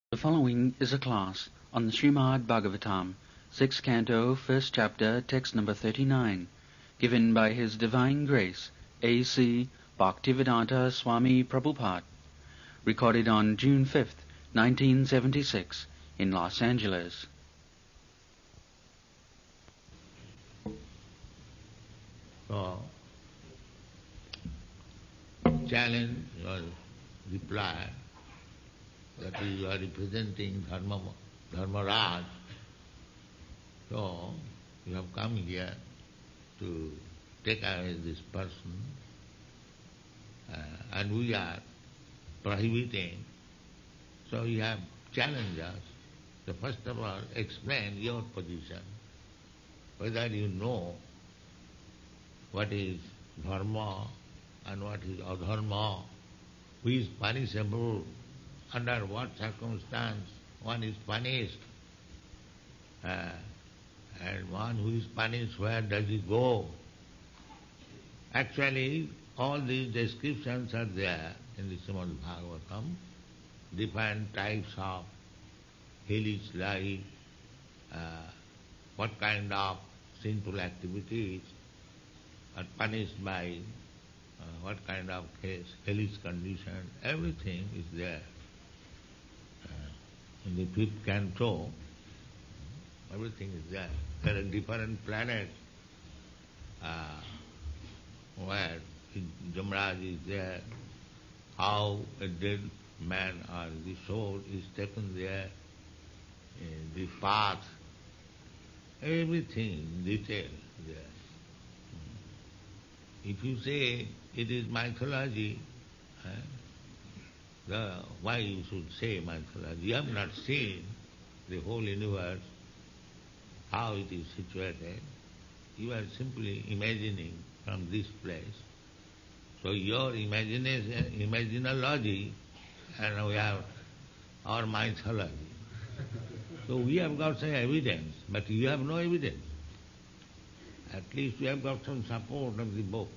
The following is a class on the Srimad Bhagavatam, 6th Canto, 1st Chapter, text number 39, given by His Divine Grace, A.C. Bhaktivedanta Swami Prabhupada, recorded on June 5th, 1976, in Los Angeles. So, challenge or reply that you are representing Dharmaraj. So, you have come here to take away this person, and we are prohibiting. So you have challenged us. So first of all, explain your position, whether you know what is dharma and what is adharma, who is punishable, under what circumstance one is punished, and one who is punished, where does he go? Actually, all these descriptions are there in the Srimad Bhagavatam, different types of hellish life, what kind of sinful activities are punished by what kind of hellish condition, everything is there. In the fifth canto, everything is there. There are different planets where Jamraj is there, how a dead man or the soul is taken there, the path, everything in detail there. If you say it is mythology, why you should say mythology? You have not seen the whole universe, how it is situated. You are simply imagining from this place. So your imaginology, and we have our mythology. So we have got some evidence, but you have no evidence. At least you have got some support of the books.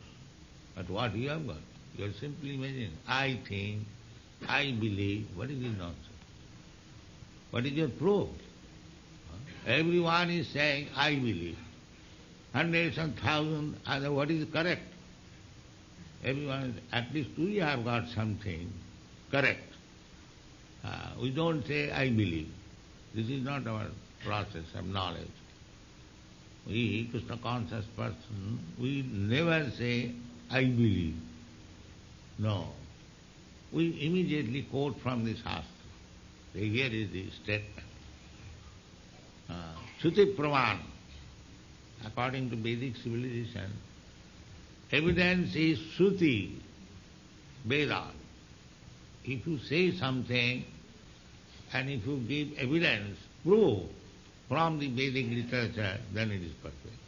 But what you have got? You are simply imagining. I think, I believe. What is the nonsense? What is your proof? Everyone is saying, I believe. Hundreds and thousands, and what is correct? Everyone, at least we have got something correct. We don't say, I believe. This is not our process of knowledge. We, Krishna conscious person, we never say, I believe. No. We immediately quote from the Shastra. Here is the statement. Shruti Praman, according to Vedic civilization, evidence is Shruti, Veda. If you say something and if you give evidence, proof from the Vedic literature, then it is perfect.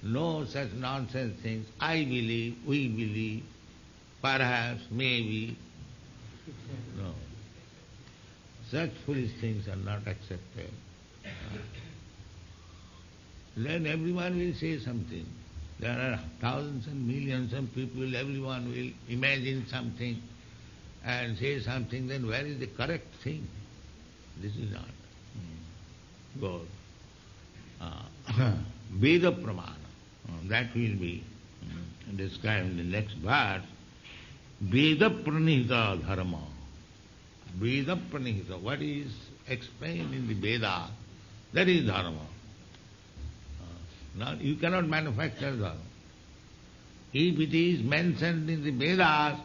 No such nonsense things, I believe, we believe, perhaps, maybe. No. Such foolish things are not accepted. Then everyone will say something. There are thousands and millions of people, everyone will imagine something and say something, then where is the correct thing? This is not good. Veda Pramana, that will be described in the next verse. Veda Pranihita Dharma. Veda Pranihita, what is explained in the Veda, that is Dharma. Now, you cannot manufacture Dharma. If it is mentioned in the Vedas,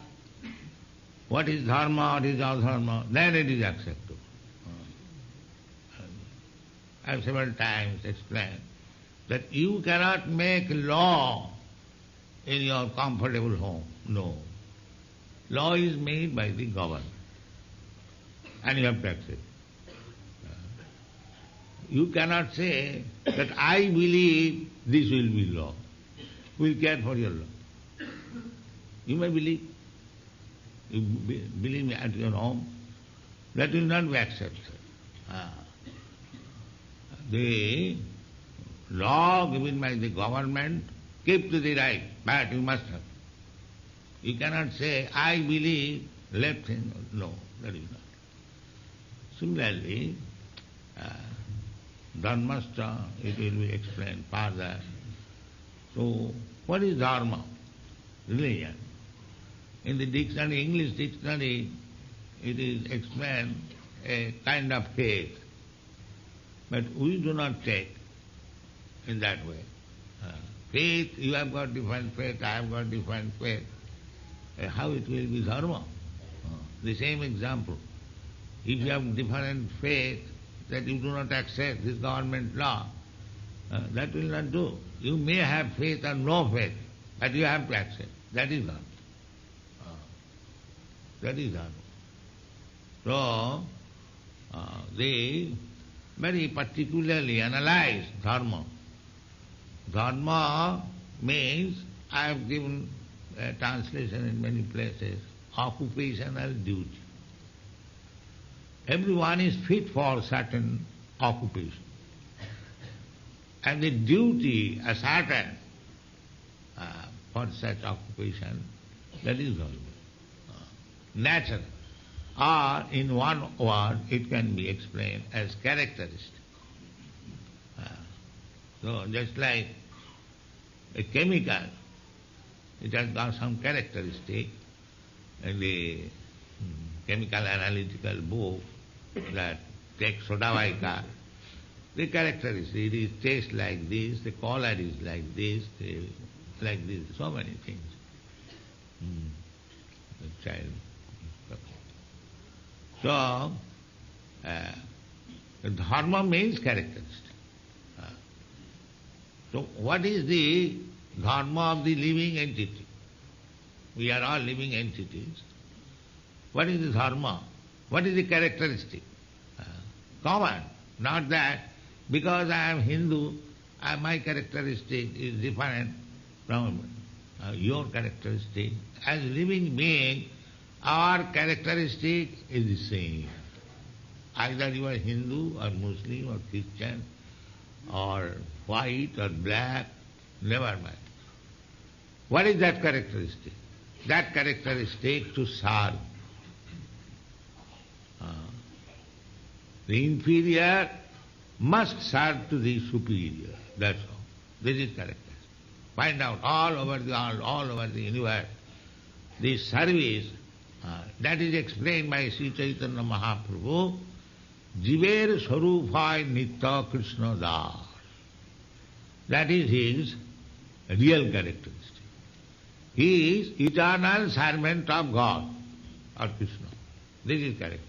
what is Dharma, what is Adharma, then it is acceptable. I have several times explained that you cannot make law in your comfortable home. No. Law is made by the government, and you have to accept. You cannot say that I believe this will be law. Who will care for your law? You may believe. You believe me at your home. That will not be accepted. The law given by the government, keep to the right, but you must have. You cannot say, I believe, left hand. No, that is not. Similarly, Dharmascha, it will be explained further. So, what is dharma? Religion. In the dictionary, English dictionary, it is explained a kind of faith. But we do not take in that way. Faith, you have got different faith, I have got different faith. How it will be dharma? The same example. If you have different faith that you do not accept this government law, that will not do. You may have faith or no faith, but you have to accept. That is dharma. That is dharma. So, they very particularly analyze dharma. Dharma means, I have given a translation in many places, occupational duty. Everyone is fit for certain occupation. And the duty ascertained for such occupation, that is dharma. Natural. Or in one word, it can be explained as characteristic. So just like a chemical, it has got some characteristic. In the chemical analytical book that takes soda bicarb, the characteristic, it is taste like this, the color is like this, so many things. The child. So, dharma means characteristic. So, what is the dharma of the living entity? We are all living entities. What is the dharma? What is the characteristic? Common. Not that because I am Hindu, my characteristic is different from your characteristic. As living being, our characteristic is the same. Either you are Hindu or Muslim or Christian or white or black, never mind. What is that characteristic? That characteristic to serve. The inferior must serve to the superior. That's all. This is character. Find out all over the world, all over the universe, this service, that is explained by Sri Chaitanya Mahaprabhu, Jiver Sarupay Nitya Krishna Das. That is his real characteristic. He is eternal servant of God or Krishna. This is character.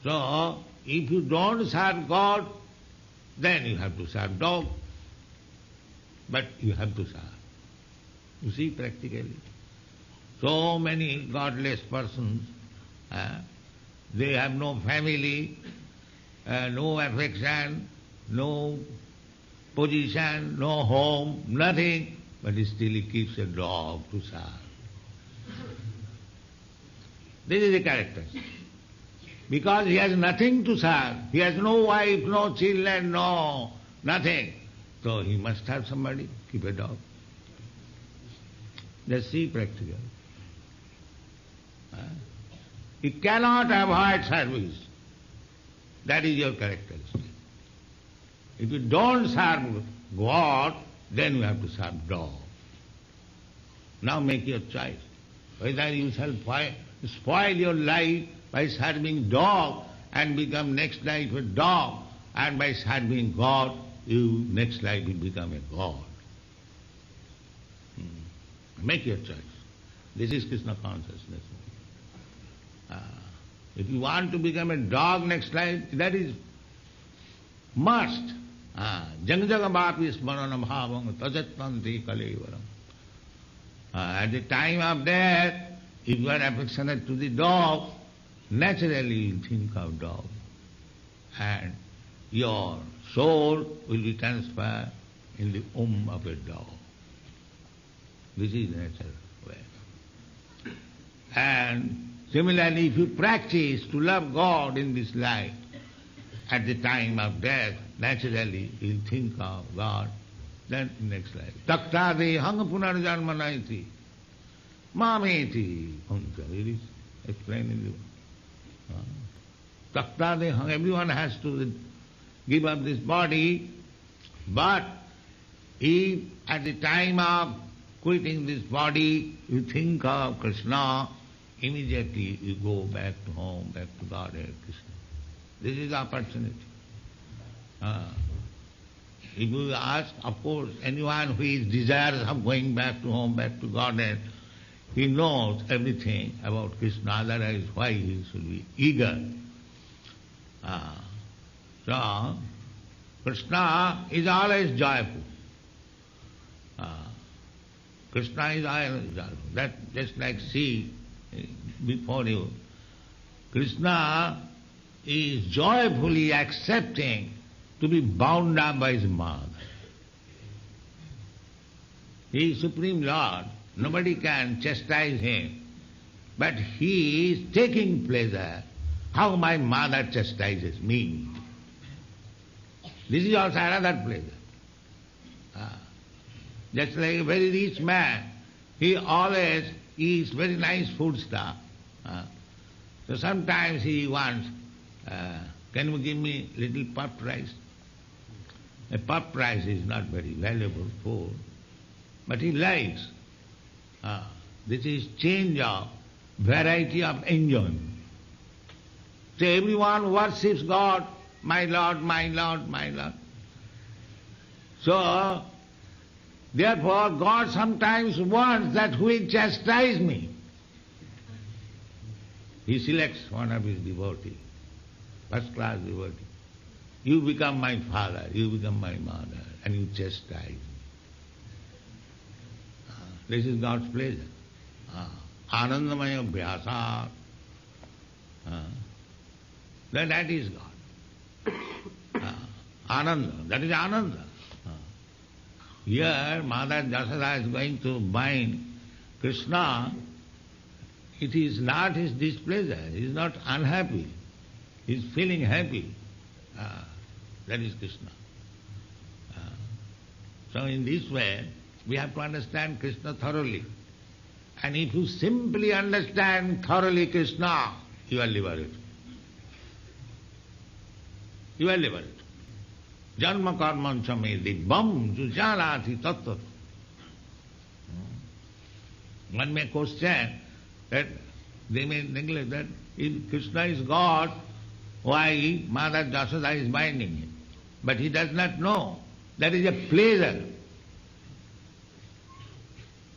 So, if you don't serve God, then you have to serve dog. But you have to serve. You see, practically. So many godless persons, they have no family, no affection, no position, no home, nothing, but still he keeps a dog to serve. This is the character. Because he has nothing to serve. He has no wife, no children, no nothing. So he must have somebody, keep a dog. Let's see practical. He cannot avoid service. That is your characteristic. If you don't serve God, then you have to serve dog. Now make your choice. Whether you shall spoil your life by serving dog and become next life a dog, and by serving God, you next life will become a God. Make your choice. This is Krishna consciousness. If you want to become a dog next life, that is must. Jang jagamapi smarana bhavang tajatvanti kalevaram. At the time of death, if you are affectionate to the dog, naturally you will think of dog. And your soul will be transferred in the womb of a dog. This is the natural way. And similarly, if you practice to love God in this life, at the time of death, naturally you will think of God, then next life. Taktade hanga punarjanmanaiti mameti. It is explained in the Takta Deham, everyone has to give up this body, but if at the time of quitting this body you think of Krishna, immediately you go back to home, back to Godhead, Krishna. This is the opportunity. If you ask, of course, anyone who is desirous of going back to home, back to Godhead, he knows everything about Krishna, otherwise why he should be eager. So, Krishna is always joyful. Krishna is always joyful. That just like sea before you. Krishna is joyfully accepting to be bound up by his mother. He is Supreme Lord. Nobody can chastise him. But he is taking pleasure how my mother chastises me. This is also another pleasure. Just like a very rich man, he always eats very nice food stuff. So sometimes he wants, can you give me little puffed rice? A puffed rice is not very valuable food, but he likes. This is change of variety of enjoyment. So everyone worships God, my Lord, my Lord, my Lord. So, therefore, God sometimes wants that who will chastise me. He selects one of his devotees, first class devotee. You become my father, you become my mother, and you chastise me. This is God's pleasure. Anandamaya Vyasa. That is God. Ananda, that is Ananda. Here, Mother Jashoda is going to bind Krishna. It is not his displeasure. He is not unhappy. He is feeling happy. That is Krishna. So in this way, we have to understand Krishna thoroughly. And if you simply understand thoroughly Krishna, you are liberated. You are liberated. Janma karman chame dibbam jujanati tattva. One may question that they may neglect that if Krishna is God, why Mother Jashoda is binding him? But he does not know. That is a pleasure.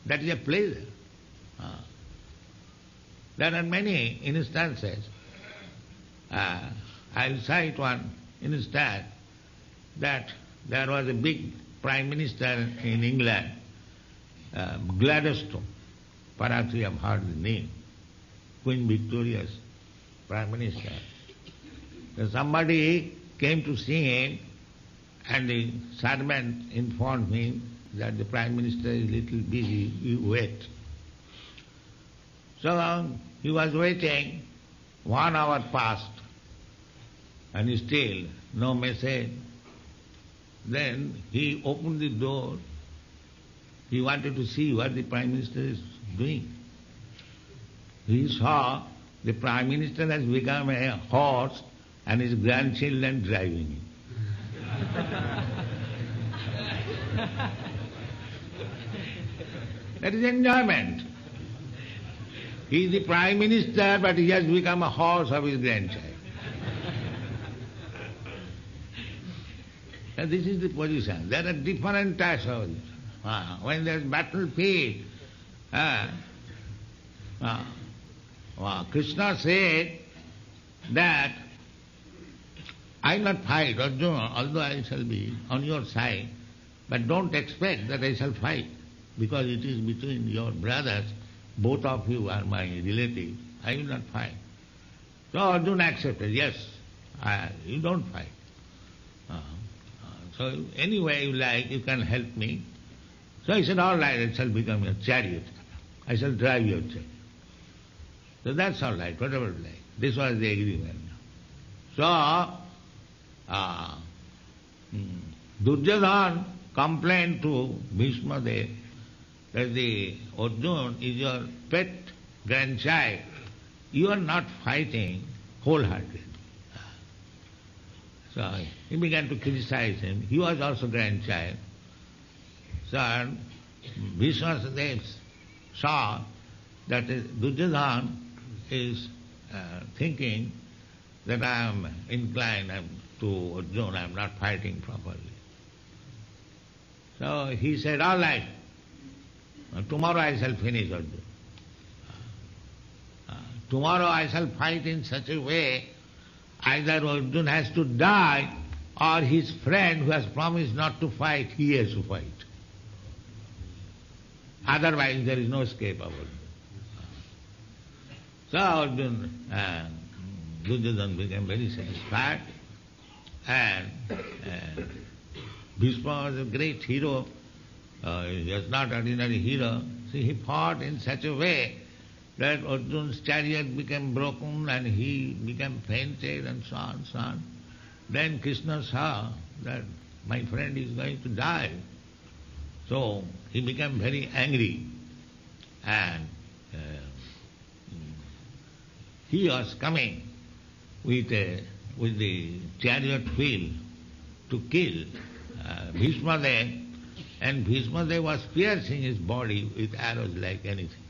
That is a pleasure. There are many instances. I'll cite one instance that there was a big Prime Minister in England, Gladstone. Perhaps you have heard the name. Queen Victoria's Prime Minister. So somebody came to see him and the servant informed him that the Prime Minister is a little busy, you wait. So he was waiting, 1 hour passed and still no message. Then he opened the door. He wanted to see what the Prime Minister is doing. He saw the Prime Minister has become a horse and his grandchildren driving him. That is enjoyment. He is the Prime Minister, but he has become a horse of his grandchild. And this is the position. There are different types of it. When there is battlefield, Krishna said that I will not fight, Arjuna, although I shall be on your side, but don't expect that I shall fight, because it is between your brothers, both of you are my relatives, I will not fight. So Arjuna accepted, yes, you don't fight. So anyway you like, you can help me. So he said, all right, I shall become your chariot. I shall drive your chariot. So that's all right, whatever you like. This was the agreement. So, Duryodhana complained to Bhishma Dev that the Arjuna is your pet grandchild. You are not fighting. wholehearted. So he began to criticize him. He was also grandchild. So Bhishmadev saw that Duryodhana is thinking that I am inclined to Arjuna, I am not fighting properly. So he said, all right, tomorrow I shall finish Arjuna. Tomorrow I shall fight in such a way, either Arjuna has to die or his friend who has promised not to fight, he has to fight. Otherwise there is no escape of Arjuna. So Arjuna, Duryodhana became very satisfied, and Bhishma was a great hero. He was not ordinary hero. See, he fought in such a way that Arjuna's chariot became broken and he became fainted and so on, so on. Then Krishna saw that my friend is going to die. So he became very angry, and he was coming with the chariot wheel to kill Bhishmadev, and Bhishmadev was piercing his body with arrows like anything.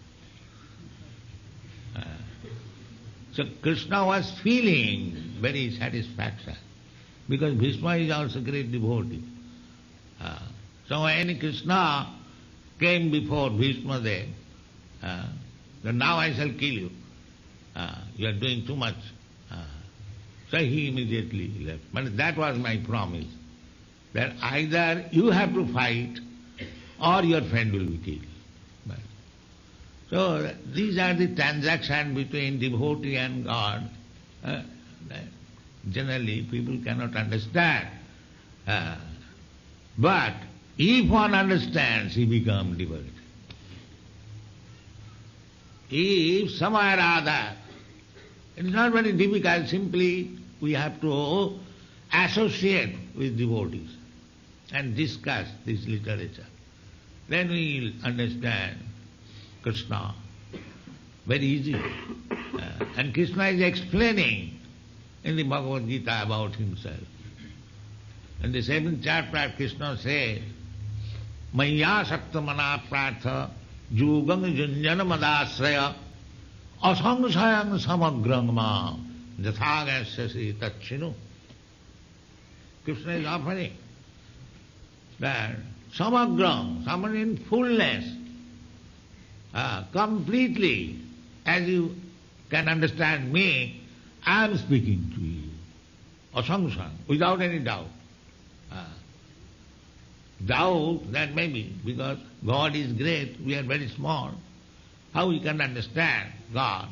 So Krishna was feeling very satisfaction, because Bhishma is also a great devotee. So when Krishna came before Bhishmadev, that now I shall kill you. You are doing too much. So he immediately left. But that was my promise, that either you have to fight or your friend will be killed. So these are the transactions between devotee and God. Generally people cannot understand. But if one understands, he becomes devotee. If somewhere or other, it is not very difficult, simply we have to associate with devotees and discuss this literature. Then we will understand Krishna very easily. And Krishna is explaining in the Bhagavad Gita about himself. In the 7th chapter, Krishna says, Maya saktamana prartha jugam junjana madasraya asangsayang samagrang ma jathagasyasi tatchinu. Krishna is offering that samagram, someone in fullness, completely, as you can understand me, I am speaking to you. Asangsayang, without any doubt. Doubt, that may be, because God is great, we are very small. How we can understand God?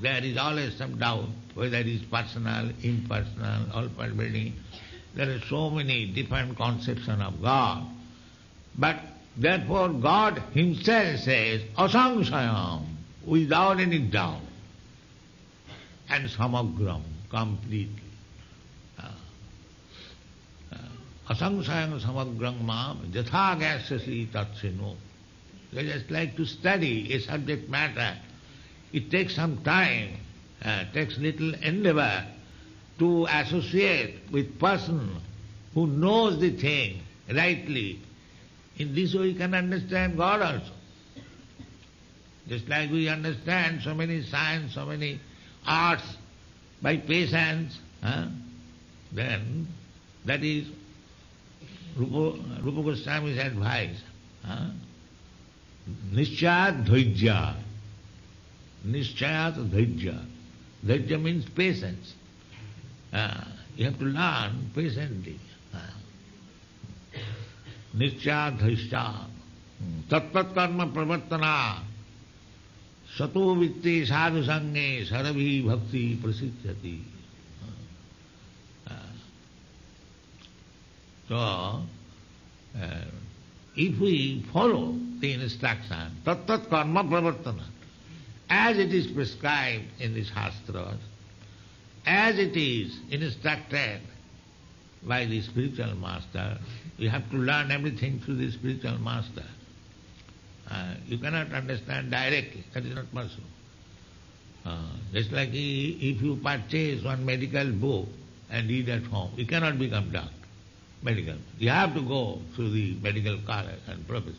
There is always some doubt, whether it is personal, impersonal, all-pervading. There are so many different conceptions of God. But therefore God himself says, asangsayam, without any doubt, and samagram, completely. Asangsayam samagram mam jathagasyasi tatsino. They just like to study a subject matter. It takes some time, takes little endeavor to associate with person who knows the thing rightly. In this way we can understand God also. Just like we understand so many science, so many arts by patience, then that is Rupa Goswami's advice. Nischayat dhaijya. Nischayat dhaijya. Dhaijya means patience. You have to learn patiently. Nischayat dhaijya. Tatpat karma pravartana. Sato vitti sadhu sange sarabhi bhakti prasiddhati. So, if we follow the instruction, tat karma pravartana, as it is prescribed in the Shastras, as it is instructed by the spiritual master, you have to learn everything through the spiritual master. You cannot understand directly, that is not possible. Just like if you purchase one medical book and read at home, you cannot become doctor, medical. You have to go through the medical college and professor.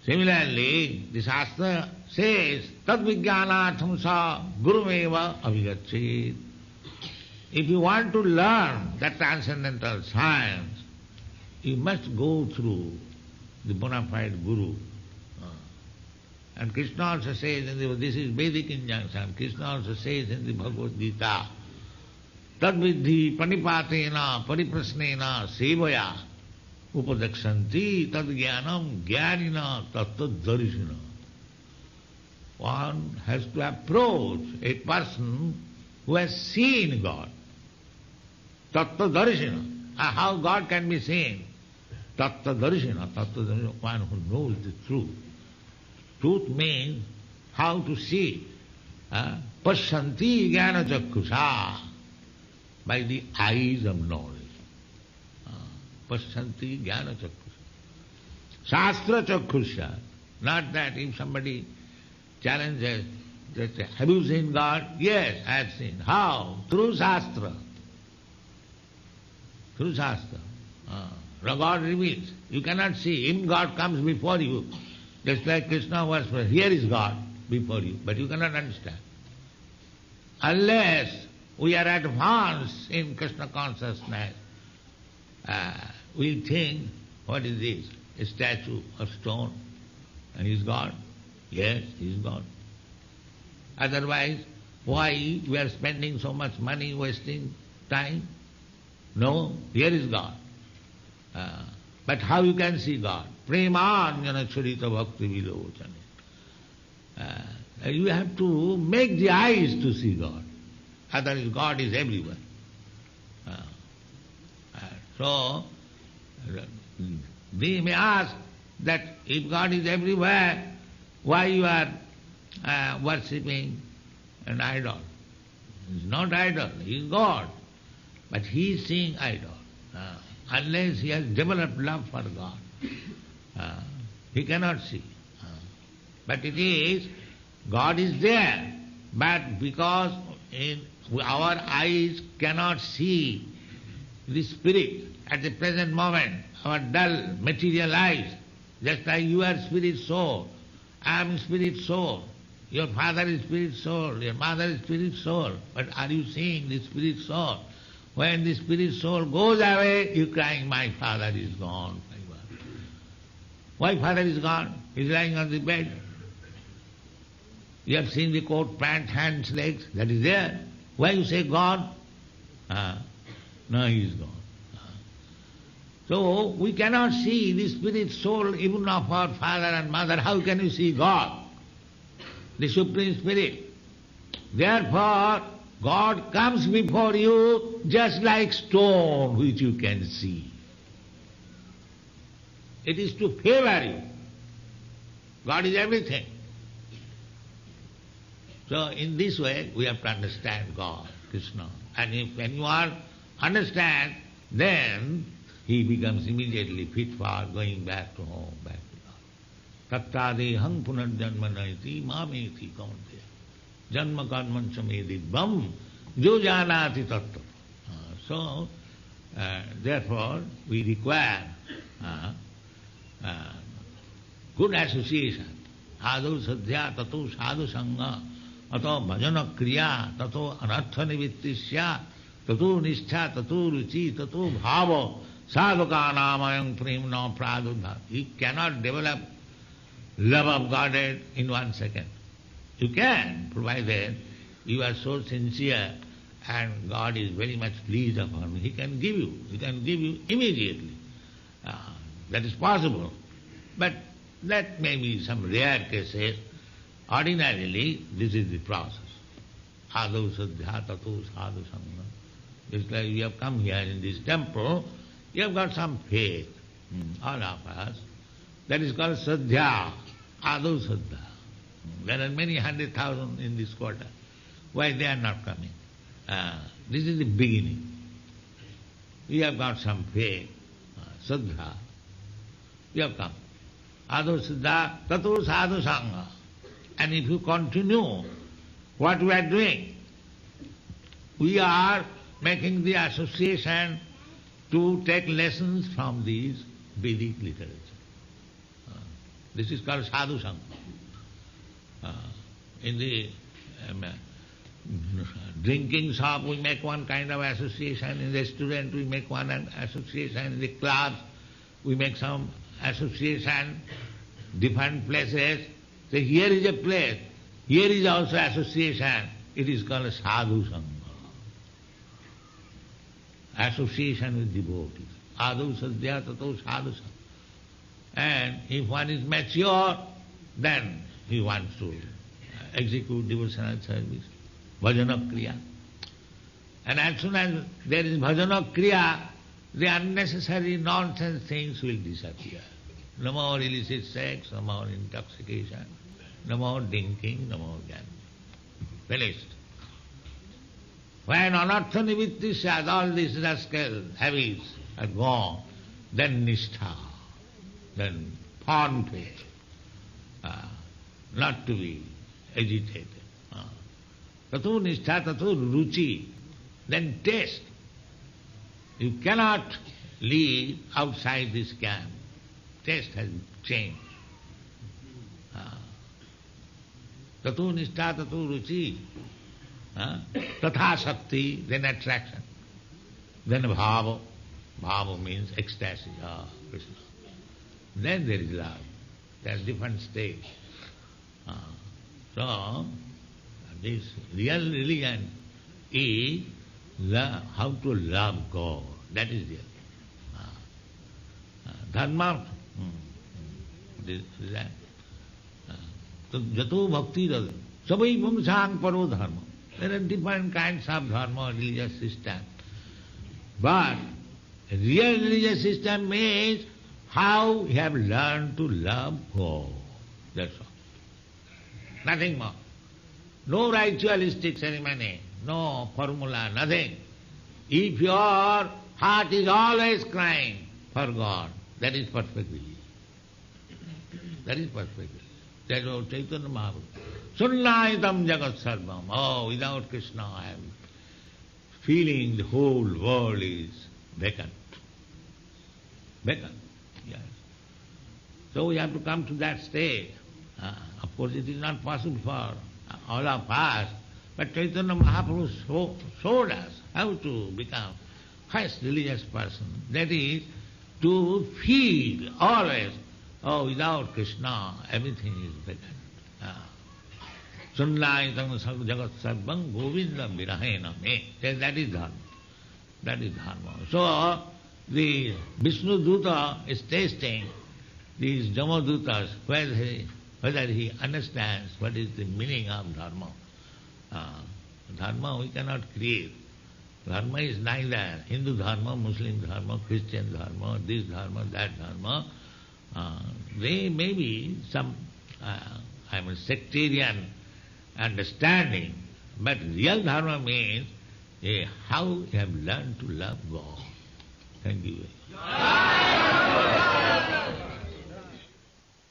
Similarly, the Shastra says, Tad Vijnanatham sa gurumeva avigacchit. If you want to learn that transcendental science, you must go through the bona fide guru. And Krishna also says, this is Vedic injunction, Krishna also says in the Bhagavad Gita, Tad vidhi panipatena pariprasnena sevaya upadakshanti tad jnanam jnanina tattad darishina. One has to approach a person who has seen God. Tattva darishina. How God can be seen? Tattva darishina. Tattva darishina, one who knows the truth. Truth means how to see. Pasyanti jnana chakkusha. By the eyes of knowledge. Pasyanti jnana chakkusha. Shastra chakkusha. Not that if somebody challenges, they say, have you seen God? Yes, I have seen. How? Through Shastra. Through Shastra. God reveals. You cannot see him, God comes before you. Just like Krishna was, here is God before you, but you cannot understand. Unless we are advanced in Krishna consciousness, we think, what is this? A statue of stone. And he is God? Yes, he is God. Otherwise, why we are spending so much money, wasting time? No, here is God. But how you can see God? Premanjana charita bhakti vilochane. You have to make the eyes to see God. Otherwise God is everywhere. So, we may ask that if God is everywhere, why you are worshipping an idol? He is not idol, he is God. But he is seeing idol. Unless he has developed love for God, he cannot see. But it is, God is there, but because our eyes cannot see the spirit at the present moment, our dull material eyes, just like you are spirit soul, I am spirit soul, your father is spirit soul, your mother is spirit soul, but are you seeing the spirit soul? When the spirit soul goes away, you crying, my father is gone. Why father is gone? He is lying on the bed. You have seen the coat, pant, hands, legs, that is there. Why you say gone? No, he is gone. So we cannot see the spirit soul even of our father and mother. How can you see God? The Supreme Spirit. Therefore, God comes before you just like stone which you can see. It is to favor you. God is everything. So in this way we have to understand God, Krishna. And when you are understand, then he becomes immediately fit for going back to home, back to God. Tattadehang punarjanma naiti mameti kaunteya. Janma karman samedibam jo janati tattva. So, therefore, we require good association. Ādau sadhya tato sadhu sangha ato bhajana kriya tato anartha nivittisya tato nishtha tato ruchi tato bhava sadhuka namayam premna pradudha. You cannot develop love of Godhead in 1 second. You can, provided you are so sincere and God is very much pleased upon you. He can give you immediately. That is possible. But that may be some rare cases. Ordinarily, this is the process. Ādau sadhya tato sadhu sangha. Just like you have come here in this temple, you have got some faith, all of us. That is called sadhya, ādau sadhya. There are many 100,000 in this quarter. Why they are not coming? This is the beginning. You have got some faith, sadhya. You have come. Ādau sadhya tato sadhu sangha. And if you continue what we are doing? We are making the association to take lessons from these Vedic literature. This is called sadhu sangha. In the drinking shop we make one kind of association, in the restaurant we make one association, in the clubs we make some association, different places. So here is a place, here is also association, it is called sadhu sangha. Association with devotees. Adu sadhya tato sadhu sangha. And if one is mature, then he wants to execute devotional service, bhajana kriya. And as soon as there is bhajana kriya, the unnecessary nonsense things will disappear. No more illicit sex, no more intoxication, no more drinking, no more gambling. Finished. When anartha nivitti sad, all these rascal habits are gone, then nishtha, then firm faith, not to be agitated. Tato nishtha, tato ruchi, then taste. You cannot live outside this camp. Taste has changed. Tato nishtha, tato ruchi, tatha shakti, then attraction, then bhava. Bhava means ecstasy, Krishna. Then there is love. There are different stages. So, this real religion is how to love God. That is real. Dharma, this is that. Jato bhakti rada. Sabai pumsang paro dharma. There are different kinds of dharma, religious system. But real religious system means how you have learned to love God. That's all. Nothing more. No ritualistic ceremony, no formula, nothing. If your heart is always crying for God, that is perfect religion. That is perfect religion. That's what Chaitanya Mahaprabhu. Sunnaitam jagat sarvam. Oh, without Krishna I am feeling the whole world is vacant. Vacant, yes. So we have to come to that state. Of course it is not possible for all of us, but Chaitanya Mahaprabhu showed us how to become first religious person. That is, to feel always, oh, without Krishna everything is vacant. Sunnaitam jagat sarvam govindam virahena me. That is dharma. That is dharma. So, the Vishnu Duta is testing these Jamadutas, whether he understands what is the meaning of dharma. Dharma we cannot create. Dharma is neither Hindu dharma, Muslim dharma, Christian dharma, this dharma, that dharma. They may be some sectarian understanding, but real dharma means how you have learned to love God. Thank you.